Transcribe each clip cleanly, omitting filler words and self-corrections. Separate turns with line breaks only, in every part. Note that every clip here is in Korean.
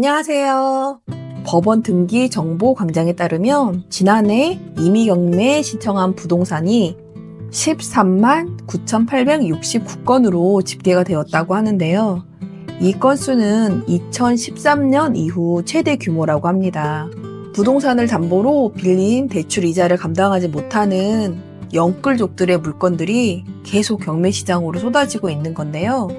안녕하세요. 법원 등기 정보 광장에 따르면 지난해 임의 경매에 신청한 부동산이 13만 9,869건으로 집계가 되었다고 하는데요. 이 건수는 2013년 이후 최대 규모라고 합니다. 부동산을 담보로 빌린 대출 이자를 감당하지 못하는 영끌족들의 물건들이 계속 경매 시장으로 쏟아지고 있는 건데요.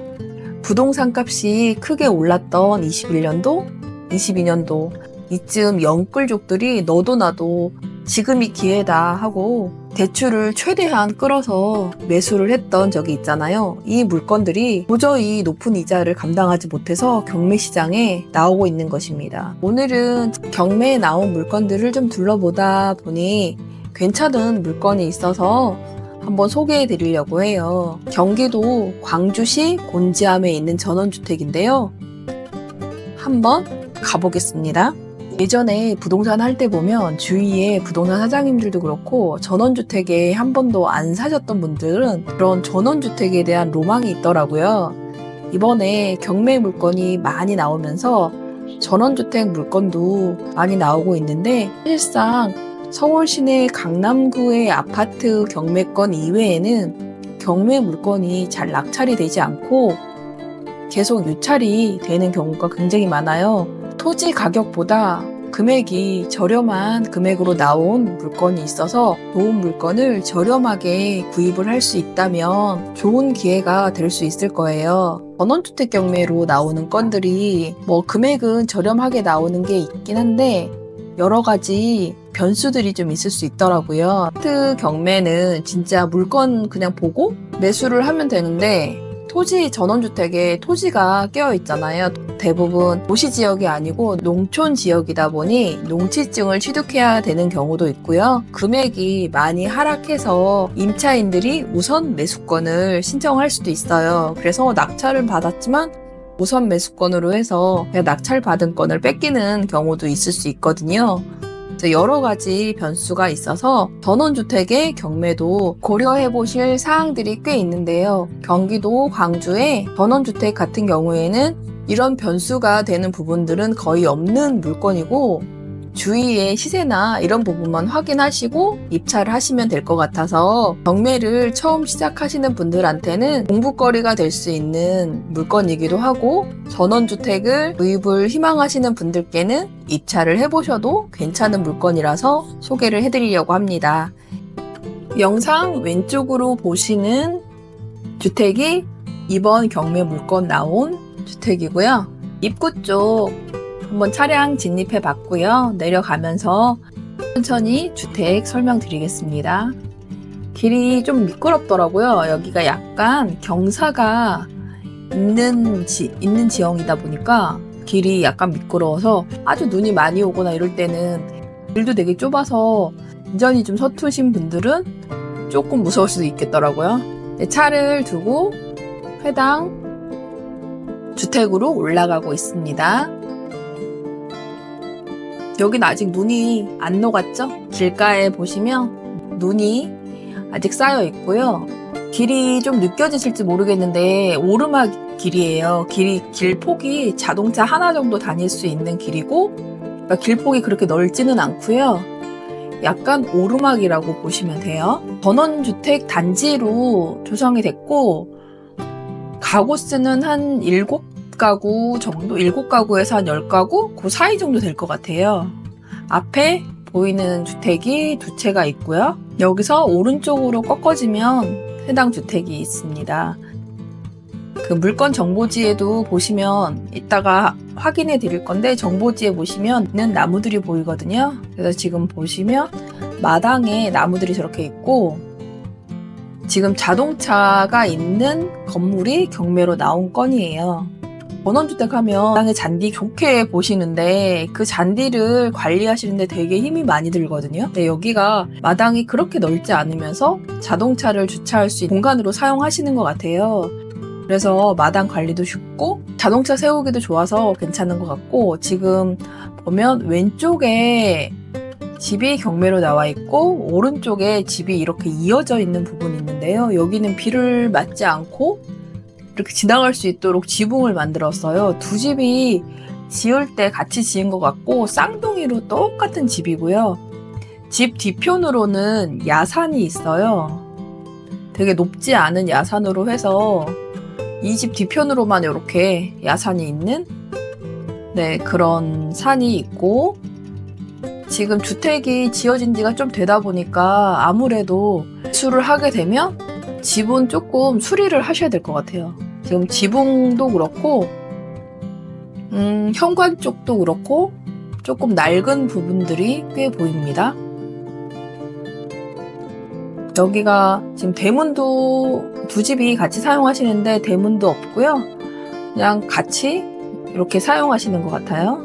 부동산 값이 크게 올랐던 21년도, 22년도 이쯤 영끌족들이 너도 나도 지금이 기회다 하고 대출을 최대한 끌어서 매수를 했던 적이 있잖아요. 이 물건들이 도저히 높은 이자를 감당하지 못해서 경매 시장에 나오고 있는 것입니다. 오늘은 경매에 나온 물건들을 좀 둘러보다 보니 괜찮은 물건이 있어서 한번 소개해 드리려고 해요. 경기도 광주시 곤지암에 있는 전원주택인데요. 한번 가보겠습니다. 예전에 부동산 할 때 보면 주위에 부동산 사장님들도 그렇고 전원주택에 한 번도 안 사셨던 분들은 그런 전원주택에 대한 로망이 있더라고요. 이번에 경매 물건이 많이 나오면서 전원주택 물건도 많이 나오고 있는데 사실상 서울 시내 강남구의 아파트 경매권 이외에는 경매 물건이 잘 낙찰이 되지 않고 계속 유찰이 되는 경우가 굉장히 많아요. 토지 가격보다 금액이 저렴한 금액으로 나온 물건이 있어서 좋은 물건을 저렴하게 구입을 할 수 있다면 좋은 기회가 될 수 있을 거예요. 전원주택 경매로 나오는 건들이 금액은 저렴하게 나오는 게 있긴 한데 여러 가지 변수들이 좀 있을 수 있더라고요. 아파트 경매는 진짜 물건 그냥 보고 매수를 하면 되는데 토지 전원주택에 토지가 깨어 있잖아요. 대부분 도시 지역이 아니고 농촌 지역이다 보니 농지증을 취득해야 되는 경우도 있고요. 금액이 많이 하락해서 임차인들이 우선 매수권을 신청할 수도 있어요. 그래서 낙찰을 받았지만 우선 매수권으로 해서 그냥 낙찰받은 건을 뺏기는 경우도 있을 수 있거든요. 여러 가지 변수가 있어서 전원주택의 경매도 고려해 보실 사항들이 꽤 있는데요. 경기도 광주의 전원주택 같은 경우에는 이런 변수가 되는 부분들은 거의 없는 물건이고 주위의 시세나 이런 부분만 확인하시고 입찰을 하시면 될 것 같아서 경매를 처음 시작하시는 분들한테는 공부거리가 될 수 있는 물건이기도 하고 전원주택을 구입을 희망하시는 분들께는 입찰을 해보셔도 괜찮은 물건이라서 소개를 해드리려고 합니다. 영상 왼쪽으로 보시는 주택이 이번 경매 물건 나온 주택이고요. 입구 쪽 한번 차량 진입해 봤고요. 내려가면서 천천히 주택 설명드리겠습니다. 길이 좀 미끄럽더라고요. 여기가 약간 경사가 있는 지형이다 보니까 길이 약간 미끄러워서 아주 눈이 많이 오거나 이럴 때는 길도 되게 좁아서 운전이 좀 서투신 분들은 조금 무서울 수도 있겠더라고요. 차를 두고 해당 주택으로 올라가고 있습니다. 여긴 아직 눈이 안 녹았죠? 길가에 보시면 눈이 아직 쌓여 있고요. 길이 좀 느껴지실지 모르겠는데 오르막 길이에요. 길 폭이 자동차 하나 정도 다닐 수 있는 길이고 그러니까 길 폭이 그렇게 넓지는 않고요. 약간 오르막이라고 보시면 돼요. 전원주택 단지로 조성이 됐고 가구 수는 한 7가구 정도, 7가구에서 한 10가구? 그 사이 정도 될 것 같아요. 앞에 보이는 주택이 2채가 있고요. 여기서 오른쪽으로 꺾어지면 해당 주택이 있습니다. 그 물건 정보지에도 보시면 이따가 확인해 드릴 건데 정보지에 보시면 있는 나무들이 보이거든요. 그래서 지금 보시면 마당에 나무들이 저렇게 있고 지금 자동차가 있는 건물이 경매로 나온 건이에요. 전원주택 하면 마당에 잔디 좋게 보시는데 그 잔디를 관리하시는데 되게 힘이 많이 들거든요. 근데 여기가 마당이 그렇게 넓지 않으면서 자동차를 주차할 수 있는 공간으로 사용하시는 것 같아요. 그래서 마당 관리도 쉽고 자동차 세우기도 좋아서 괜찮은 것 같고 지금 보면 왼쪽에 집이 경매로 나와 있고 오른쪽에 집이 이렇게 이어져 있는 부분이 있는데요. 여기는 비를 맞지 않고 이렇게 지나갈 수 있도록 지붕을 만들었어요. 두 집이 지을 때 같이 지은 것 같고 쌍둥이로 똑같은 집이고요. 집 뒤편으로는 야산이 있어요. 되게 높지 않은 야산으로 해서 이 집 뒤편으로만 이렇게 야산이 있는 그런 산이 있고, 지금 주택이 지어진 지가 좀 되다 보니까 아무래도 수를 하게 되면 지붕 조금 수리를 하셔야 될 것 같아요. 지금 지붕도 그렇고 현관 쪽도 그렇고 조금 낡은 부분들이 꽤 보입니다. 여기가 지금 대문도 두 집이 같이 사용하시는데 대문도 없고요. 그냥 같이 이렇게 사용하시는 것 같아요.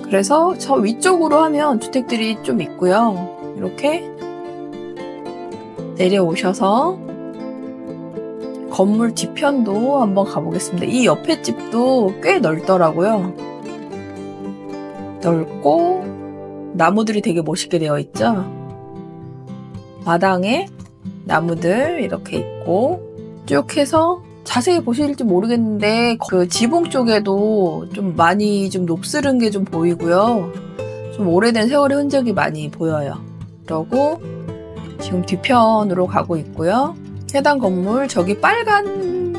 그래서 저 위쪽으로 하면 주택들이 좀 있고요. 이렇게 내려오셔서 건물 뒤편도 한번 가보겠습니다. 이 옆에 집도 꽤 넓더라고요. 넓고 나무들이 되게 멋있게 되어 있죠. 마당에 나무들 이렇게 있고 쭉 해서 자세히 보실지 모르겠는데 그 지붕 쪽에도 좀 많이 좀 녹슬은 게 좀 보이고요. 좀 오래된 세월의 흔적이 많이 보여요. 그러고 지금 뒤편으로 가고 있고요. 해당 건물 저기 빨간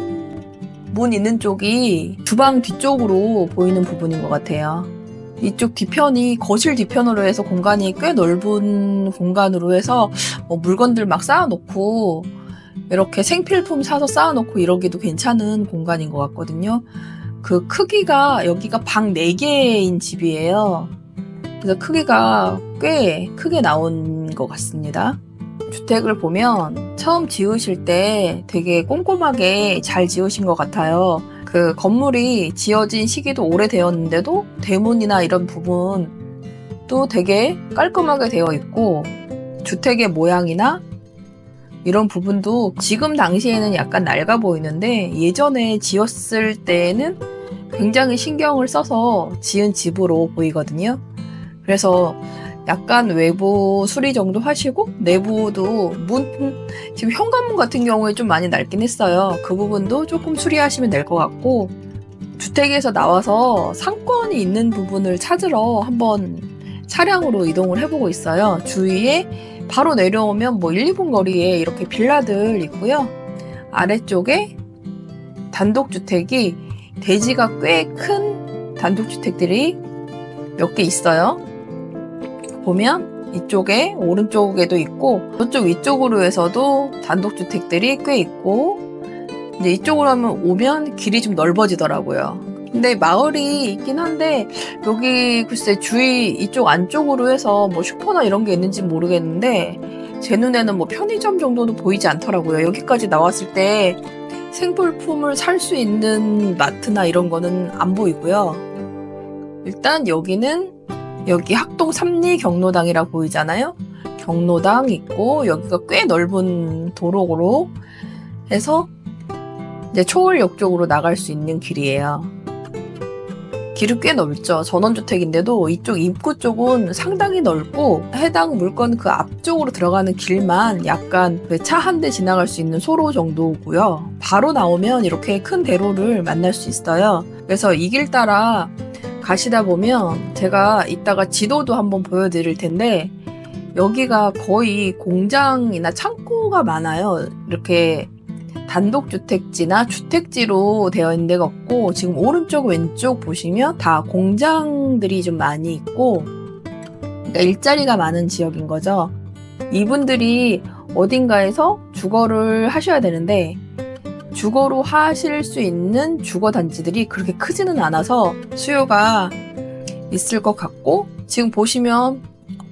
문 있는 쪽이 주방 뒤쪽으로 보이는 부분인 것 같아요. 이쪽 뒤편이 거실 뒤편으로 해서 공간이 꽤 넓은 공간으로 해서 물건들 막 쌓아놓고 이렇게 생필품 사서 쌓아놓고 이러기도 괜찮은 공간인 것 같거든요. 그 크기가 여기가 방 4개인 집이에요. 그래서 크기가 꽤 크게 나온 것 같습니다. 주택을 보면 처음 지으실 때 되게 꼼꼼하게 잘 지으신 것 같아요. 그 건물이 지어진 시기도 오래되었는데도 대문이나 이런 부분도 되게 깔끔하게 되어 있고 주택의 모양이나 이런 부분도 지금 당시에는 약간 낡아 보이는데 예전에 지었을 때는 굉장히 신경을 써서 지은 집으로 보이거든요. 그래서 약간 외부 수리 정도 하시고 내부도 지금 현관문 같은 경우에 좀 많이 낡긴 했어요. 그 부분도 조금 수리하시면 될 것 같고, 주택에서 나와서 상권이 있는 부분을 찾으러 한번 차량으로 이동을 해보고 있어요. 주위에 바로 내려오면 1, 2분 거리에 이렇게 빌라들 있고요. 아래쪽에 단독주택이 대지가 꽤 큰 단독주택들이 몇 개 있어요. 보면 이쪽에 오른쪽에도 있고 저쪽 위쪽으로 해서도 단독주택들이 꽤 있고, 이제 이쪽으로 오면 길이 좀 넓어지더라고요. 근데 마을이 있긴 한데 여기 글쎄 주위 이쪽 안쪽으로 해서 슈퍼나 이런 게 있는지 모르겠는데 제 눈에는 편의점 정도도 보이지 않더라고요. 여기까지 나왔을 때 생필품을 살 수 있는 마트나 이런 거는 안 보이고요. 일단 여기 학동 삼리 경로당이라 보이잖아요. 경로당 있고 여기가 꽤 넓은 도로로 해서 이제 초월역 쪽으로 나갈 수 있는 길이에요. 길이 꽤 넓죠. 전원주택인데도 이쪽 입구 쪽은 상당히 넓고 해당 물건 그 앞쪽으로 들어가는 길만 약간 차 한 대 지나갈 수 있는 소로 정도고요. 바로 나오면 이렇게 큰 대로를 만날 수 있어요. 그래서 이 길 따라 가시다 보면 제가 이따가 지도도 한번 보여드릴 텐데 여기가 거의 공장이나 창고가 많아요. 이렇게 단독주택지나 주택지로 되어 있는 데가 없고 지금 오른쪽 왼쪽 보시면 다 공장들이 좀 많이 있고 그러니까 일자리가 많은 지역인 거죠. 이분들이 어딘가에서 주거를 하셔야 되는데 주거로 하실 수 있는 주거단지들이 그렇게 크지는 않아서 수요가 있을 것 같고, 지금 보시면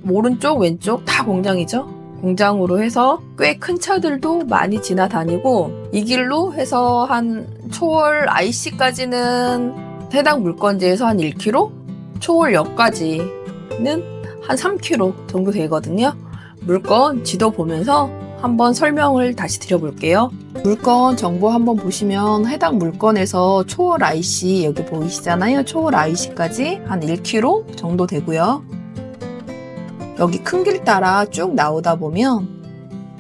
오른쪽 왼쪽 다 공장이죠. 공장으로 해서 꽤 큰 차들도 많이 지나다니고 이 길로 해서 한 초월 IC까지는 해당 물건지에서 한 1km, 초월역까지는 한 3km 정도 되거든요. 물건 지도 보면서 한번 설명을 다시 드려볼게요. 물건 정보 한번 보시면 해당 물건에서 초월 IC 여기 보이시잖아요. 초월 IC까지 한 1km 정도 되고요. 여기 큰 길 따라 쭉 나오다 보면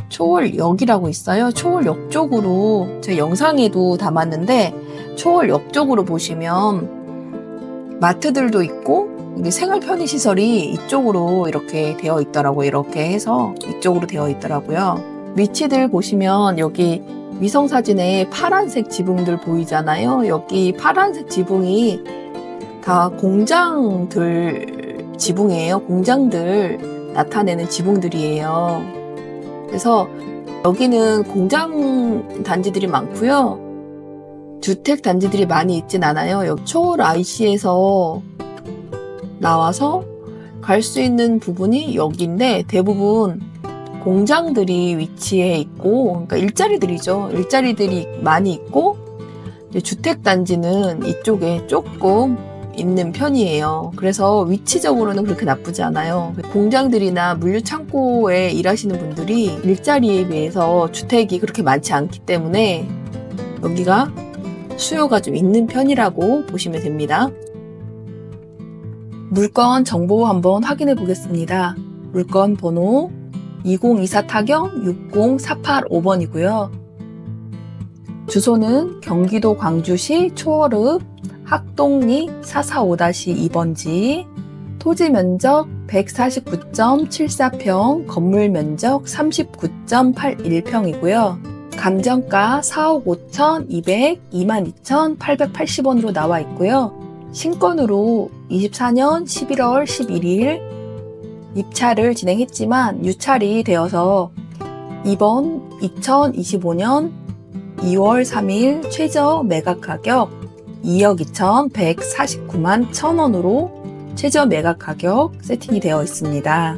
초월역이라고 있어요. 초월역 쪽으로 제 영상에도 담았는데 초월역 쪽으로 보시면 마트들도 있고 이게 생활 편의 시설이 이쪽으로 이렇게 되어 있더라고요. 이렇게 해서 이쪽으로 되어 있더라고요. 위치들 보시면 여기 위성사진에 파란색 지붕들 보이잖아요. 여기 파란색 지붕이 다 공장들 지붕이에요. 공장들 나타내는 지붕들이에요. 그래서 여기는 공장 단지들이 많고요. 주택 단지들이 많이 있진 않아요. 여기 초월 IC에서 나와서 갈 수 있는 부분이 여기인데 대부분 공장들이 위치해 있고, 그러니까 일자리들이죠. 일자리들이 많이 있고, 주택 단지는 이쪽에 조금 있는 편이에요. 그래서 위치적으로는 그렇게 나쁘지 않아요. 공장들이나 물류 창고에 일하시는 분들이 일자리에 비해서 주택이 그렇게 많지 않기 때문에 여기가 수요가 좀 있는 편이라고 보시면 됩니다. 물건 정보 한번 확인해 보겠습니다. 물건 번호 2024 타경 60485번이고요. 주소는 경기도 광주시 초월읍 학동리 445-2번지, 토지 면적 149.74평, 건물 면적 39.81평이고요. 감정가 4억 5,200, 22,880원으로 나와 있고요. 신건으로 24년 11월 11일 입찰을 진행했지만 유찰이 되어서 이번 2025년 2월 3일 최저 매각 가격 2억 2,149만 1,000원으로 최저 매각 가격 세팅이 되어 있습니다.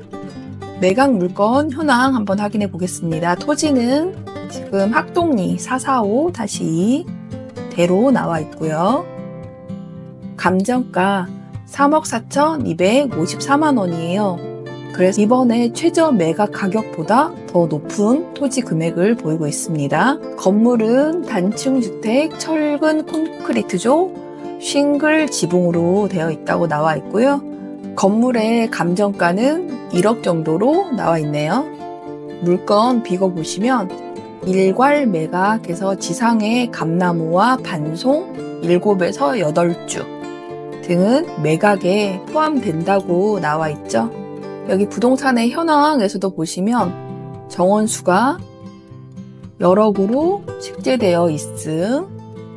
매각 물건 현황 한번 확인해 보겠습니다. 토지는 지금 학동리 445-2 대로 나와 있고요. 감정가 3억 4,254만 원이에요. 그래서 이번에 최저 매각 가격보다 더 높은 토지 금액을 보이고 있습니다. 건물은 단층 주택, 철근 콘크리트조, 싱글 지붕으로 되어 있다고 나와 있고요. 건물의 감정가는 1억 정도로 나와 있네요. 물건 비거 보시면 일괄 매각해서 지상에 감나무와 반송 7에서 8주 등은 매각에 포함된다고 나와 있죠. 여기 부동산의 현황에서도 보시면 정원수가 여러 구로 식재되어 있음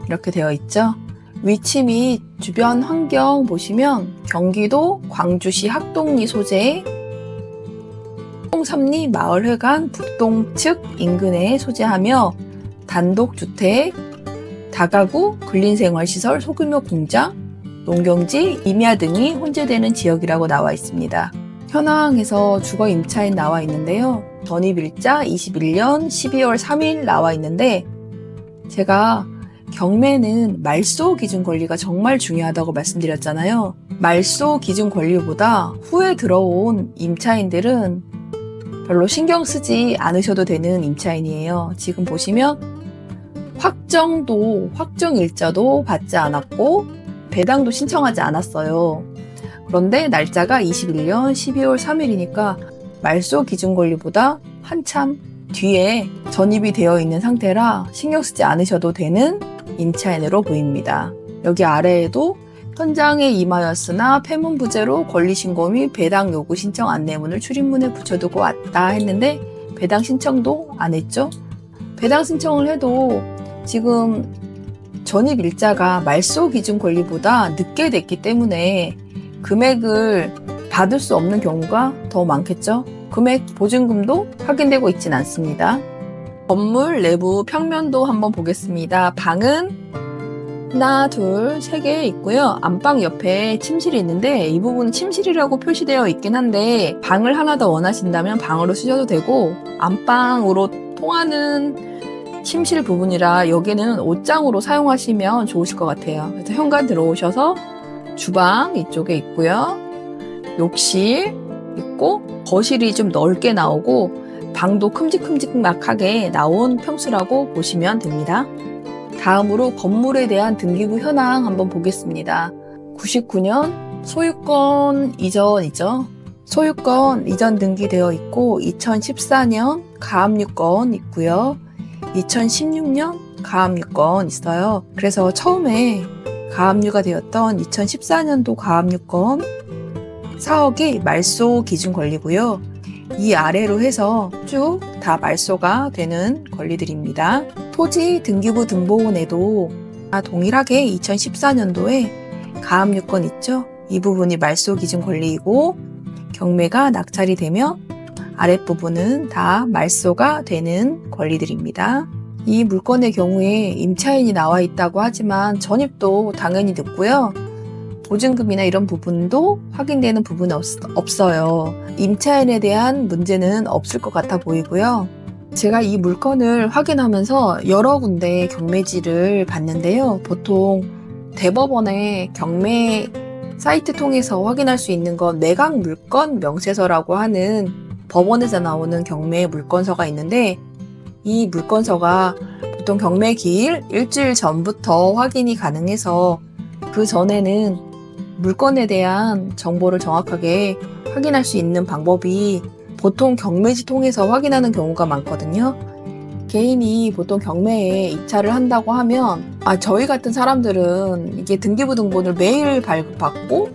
이렇게 되어 있죠. 위치 및 주변 환경 보시면 경기도 광주시 학동리 소재 삼리 마을회관 북동 측 인근에 소재하며 단독주택, 다가구, 근린생활시설, 소규모 공장, 농경지, 임야 등이 혼재되는 지역이라고 나와 있습니다. 현황에서 주거 임차인 나와 있는데요. 전입일자 21년 12월 3일 나와 있는데 제가 경매는 말소 기준 권리가 정말 중요하다고 말씀드렸잖아요. 말소 기준 권리보다 후에 들어온 임차인들은 별로 신경 쓰지 않으셔도 되는 임차인이에요. 지금 보시면 확정 일자도 받지 않았고 배당도 신청하지 않았어요. 그런데 날짜가 21년 12월 3일이니까 말소 기준 권리보다 한참 뒤에 전입이 되어 있는 상태라 신경 쓰지 않으셔도 되는 임차인으로 보입니다. 여기 아래에도 현장에 임하였으나 폐문부재로 권리신고 및 배당 요구 신청 안내문을 출입문에 붙여두고 왔다 했는데 배당 신청도 안 했죠. 배당 신청을 해도 지금 전입일자가 말소 기준 권리보다 늦게 됐기 때문에 금액을 받을 수 없는 경우가 더 많겠죠. 금액 보증금도 확인되고 있진 않습니다. 건물 내부 평면도 한번 보겠습니다. 방은 하나, 둘, 세 개 있고요. 안방 옆에 침실이 있는데 이 부분은 침실이라고 표시되어 있긴 한데 방을 하나 더 원하신다면 방으로 쓰셔도 되고 안방으로 통하는 침실 부분이라 여기는 옷장으로 사용하시면 좋으실 것 같아요. 그래서 현관 들어오셔서 주방 이쪽에 있고요. 욕실 있고 거실이 좀 넓게 나오고 방도 큼직큼직하게 나온 평수라고 보시면 됩니다. 다음으로 건물에 대한 등기부 현황 한번 보겠습니다. 99년 소유권 이전이죠. 소유권 이전 등기되어 있고 2014년 가압류권 있고요. 2016년 가압류건 있어요. 그래서 처음에 가압류가 되었던 2014년도 가압류건 4억이 말소 기준 권리고요. 이 아래로 해서 쭉 다 말소가 되는 권리들입니다. 토지 등기부 등본에도 동일하게 2014년도에 가압류건 있죠. 이 부분이 말소 기준 권리이고 경매가 낙찰이 되면 아랫부분은 다 말소가 되는 권리들입니다. 이 물건의 경우에 임차인이 나와 있다고 하지만 전입도 당연히 늦고요. 보증금이나 이런 부분도 확인되는 부분은 없어요. 임차인에 대한 문제는 없을 것 같아 보이고요. 제가 이 물건을 확인하면서 여러 군데 경매지를 봤는데요. 보통 대법원의 경매 사이트 통해서 확인할 수 있는 건 매각 물건 명세서라고 하는 법원에서 나오는 경매 물건서가 있는데, 이 물건서가 보통 경매 기일 일주일 전부터 확인이 가능해서 그 전에는 물건에 대한 정보를 정확하게 확인할 수 있는 방법이 보통 경매지 통해서 확인하는 경우가 많거든요. 개인이 보통 경매에 입찰을 한다고 하면 저희 같은 사람들은 이게 등기부 등본을 매일 발급받고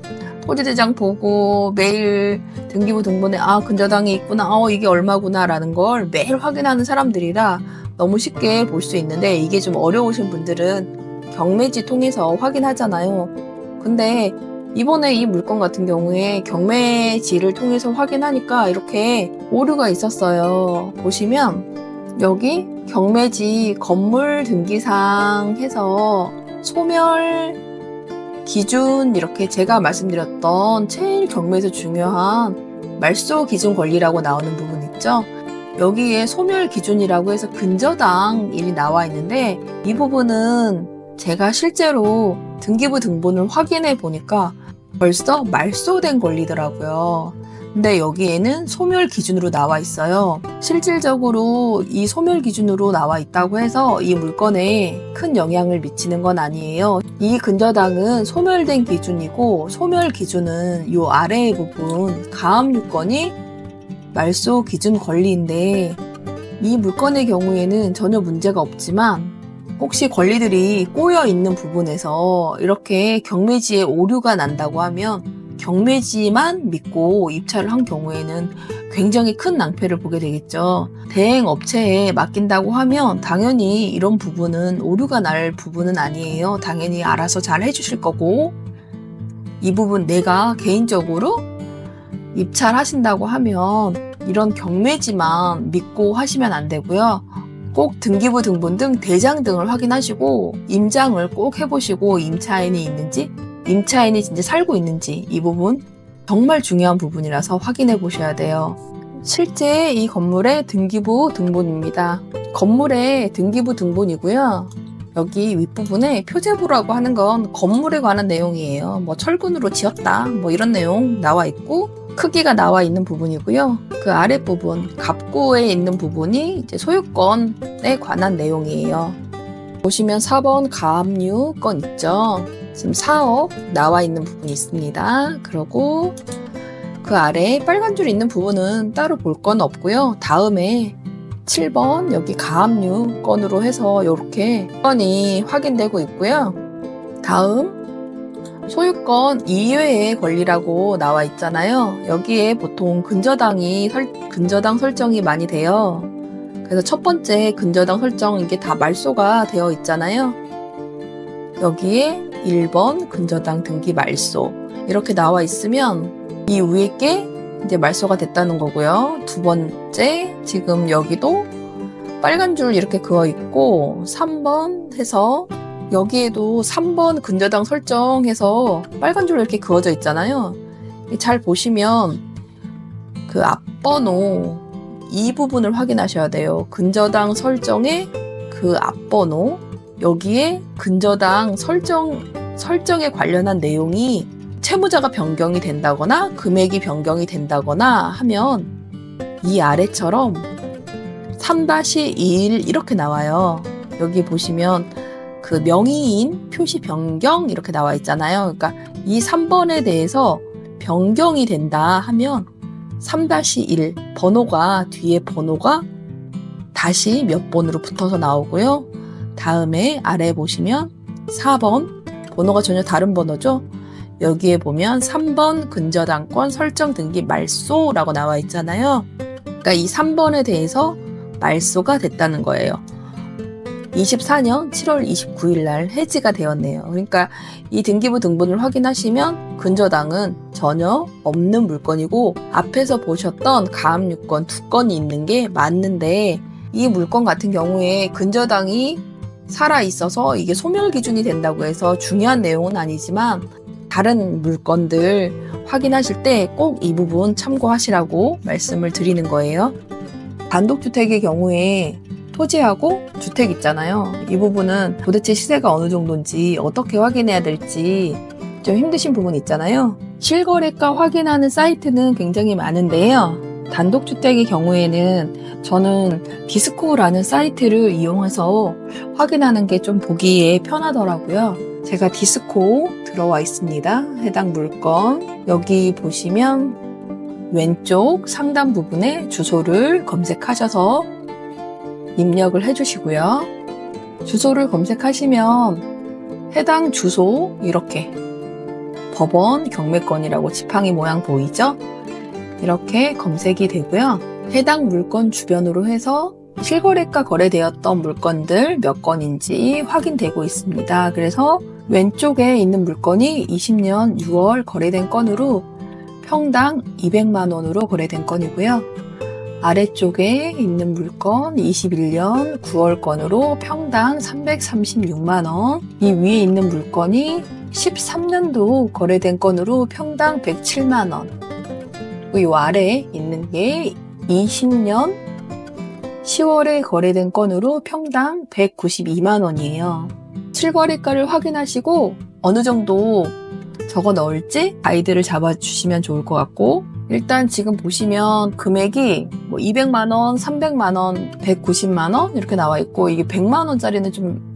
토지대장 보고 매일 등기부 등본에 근저당이 있구나, 이게 얼마구나 라는 걸 매일 확인하는 사람들이라 너무 쉽게 볼 수 있는데, 이게 좀 어려우신 분들은 경매지 통해서 확인하잖아요. 근데 이번에 이 물건 같은 경우에 경매지를 통해서 확인하니까 이렇게 오류가 있었어요. 보시면 여기 경매지 건물 등기상 해서 소멸 기준, 이렇게 제가 말씀드렸던 제일 경매에서 중요한 말소 기준 권리라고 나오는 부분 있죠. 여기에 소멸 기준이라고 해서 근저당 일이 나와 있는데, 이 부분은 제가 실제로 등기부 등본을 확인해 보니까 벌써 말소된 권리더라고요. 근데 여기에는 소멸 기준으로 나와 있어요. 실질적으로 이 소멸 기준으로 나와 있다고 해서 이 물건에 큰 영향을 미치는 건 아니에요. 이 근저당은 소멸된 기준이고, 소멸 기준은 이 아래의 부분 가압류건이 말소 기준 권리인데, 이 물건의 경우에는 전혀 문제가 없지만 혹시 권리들이 꼬여 있는 부분에서 이렇게 경매지에 오류가 난다고 하면 경매지만 믿고 입찰을 한 경우에는 굉장히 큰 낭패를 보게 되겠죠. 대행업체에 맡긴다고 하면 당연히 이런 부분은 오류가 날 부분은 아니에요. 당연히 알아서 잘 해주실 거고, 이 부분 내가 개인적으로 입찰하신다고 하면 이런 경매지만 믿고 하시면 안 되고요. 꼭 등기부 등본 등 대장 등을 확인하시고 임장을 꼭 해보시고, 임차인이 있는지, 임차인이 진짜 살고 있는지, 이 부분 정말 중요한 부분이라서 확인해 보셔야 돼요. 실제 이 건물의 등기부 등본입니다. 건물의 등기부 등본이고요. 여기 윗부분에 표제부라고 하는 건 건물에 관한 내용이에요. 철근으로 지었다, 이런 내용 나와 있고, 크기가 나와 있는 부분이고요. 그 아랫부분, 갑구에 있는 부분이 이제 소유권에 관한 내용이에요. 보시면 4번 가압류 건 있죠. 지금 4억 나와 있는 부분이 있습니다. 그리고 그 아래 빨간 줄 있는 부분은 따로 볼 건 없고요. 다음에 7번 여기 가압류 건으로 해서 이렇게 건이 확인되고 있고요. 다음 소유권 이외의 권리라고 나와 있잖아요. 여기에 보통 근저당 설정이 많이 돼요. 그래서 첫 번째 근저당 설정, 이게 다 말소가 되어 있잖아요. 여기에 1번 근저당 등기 말소 이렇게 나와 있으면 이 위에 게 이제 말소가 됐다는 거고요. 두 번째, 지금 여기도 빨간 줄 이렇게 그어 있고 3번 해서 여기에도 3번 근저당 설정해서 빨간 줄로 이렇게 그어져 있잖아요. 잘 보시면 그 앞번호 이 부분을 확인하셔야 돼요. 근저당 설정의 그 앞번호, 여기에 근저당 설정에 관련한 내용이 채무자가 변경이 된다거나 금액이 변경이 된다거나 하면 이 아래처럼 3-2일 이렇게 나와요. 여기 보시면 그 명의인 표시 변경 이렇게 나와 있잖아요. 그러니까 이 3번에 대해서 변경이 된다 하면 3-1 번호가 뒤에 번호가 다시 몇 번으로 붙어서 나오고요. 다음에 아래 보시면 4번, 번호가 전혀 다른 번호죠? 여기에 보면 3번 근저당권 설정 등기 말소라고 나와 있잖아요. 그러니까 이 3번에 대해서 말소가 됐다는 거예요. 24년 7월 29일 날 해지가 되었네요. 그러니까 이 등기부 등본을 확인하시면 근저당은 전혀 없는 물건이고 앞에서 보셨던 가압류권 2건이 있는 게 맞는데 이 물건 같은 경우에 근저당이 살아있어서 이게 소멸 기준이 된다고 해서 중요한 내용은 아니지만 다른 물건들 확인하실 때 꼭 이 부분 참고하시라고 말씀을 드리는 거예요. 단독주택의 경우에 토지하고 주택 있잖아요. 이 부분은 도대체 시세가 어느 정도인지 어떻게 확인해야 될지 좀 힘드신 부분 있잖아요. 실거래가 확인하는 사이트는 굉장히 많은데요. 단독주택의 경우에는 저는 디스코라는 사이트를 이용해서 확인하는 게 좀 보기에 편하더라고요. 제가 디스코 들어와 있습니다. 해당 물건 여기 보시면 왼쪽 상단 부분에 주소를 검색하셔서 입력을 해주시고요. 주소를 검색하시면 해당 주소 이렇게 법원 경매건이라고 지팡이 모양 보이죠? 이렇게 검색이 되고요. 해당 물건 주변으로 해서 실거래가 거래되었던 물건들 몇 건인지 확인되고 있습니다. 그래서 왼쪽에 있는 물건이 20년 6월 거래된 건으로 평당 200만 원으로 거래된 건이고요. 아래쪽에 있는 물건 21년 9월 건으로 평당 336만 원. 이 위에 있는 물건이 13년도 거래된 건으로 평당 107만 원. 이 아래에 있는 게 20년 10월에 거래된 건으로 평당 192만 원이에요. 실거래가를 확인하시고 어느 정도 적어 넣을지 가이드를 잡아주시면 좋을 것 같고 일단 지금 보시면 금액이 200만 원, 300만 원, 190만 원 이렇게 나와 있고 이게 100만 원짜리는 좀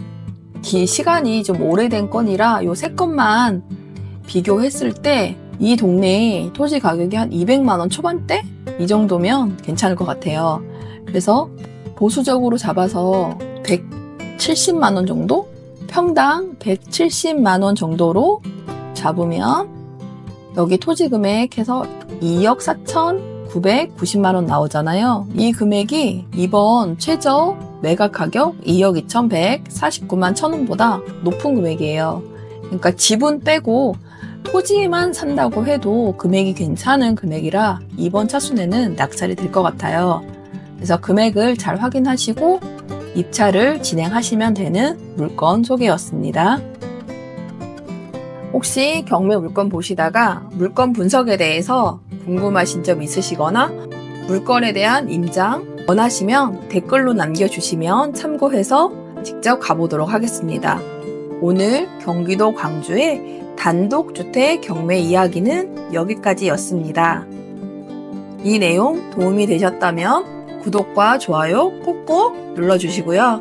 시간이 좀 오래된 건이라 요 세 건만 비교했을 때 이 동네에 토지 가격이 한 200만 원 초반대? 이 정도면 괜찮을 것 같아요. 그래서 보수적으로 잡아서 170만 원 정도? 평당 170만 원 정도로 잡으면 여기 토지 금액 해서 2억 4,990만 원 나오잖아요. 이 금액이 이번 최저 매각 가격 2억 2,149만 1,000원보다 높은 금액이에요. 그러니까 지분 빼고 토지만 산다고 해도 금액이 괜찮은 금액이라 이번 차순에는 낙찰이 될 것 같아요. 그래서 금액을 잘 확인하시고 입찰을 진행하시면 되는 물건 소개였습니다. 혹시 경매 물건 보시다가 물건 분석에 대해서 궁금하신 점 있으시거나 물건에 대한 임장 원하시면 댓글로 남겨주시면 참고해서 직접 가보도록 하겠습니다. 오늘 경기도 광주의 단독주택 경매 이야기는 여기까지였습니다. 이 내용 도움이 되셨다면 구독과 좋아요 꼭꼭 눌러주시고요.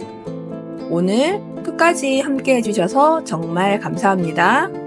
오늘 끝까지 함께 해주셔서 정말 감사합니다.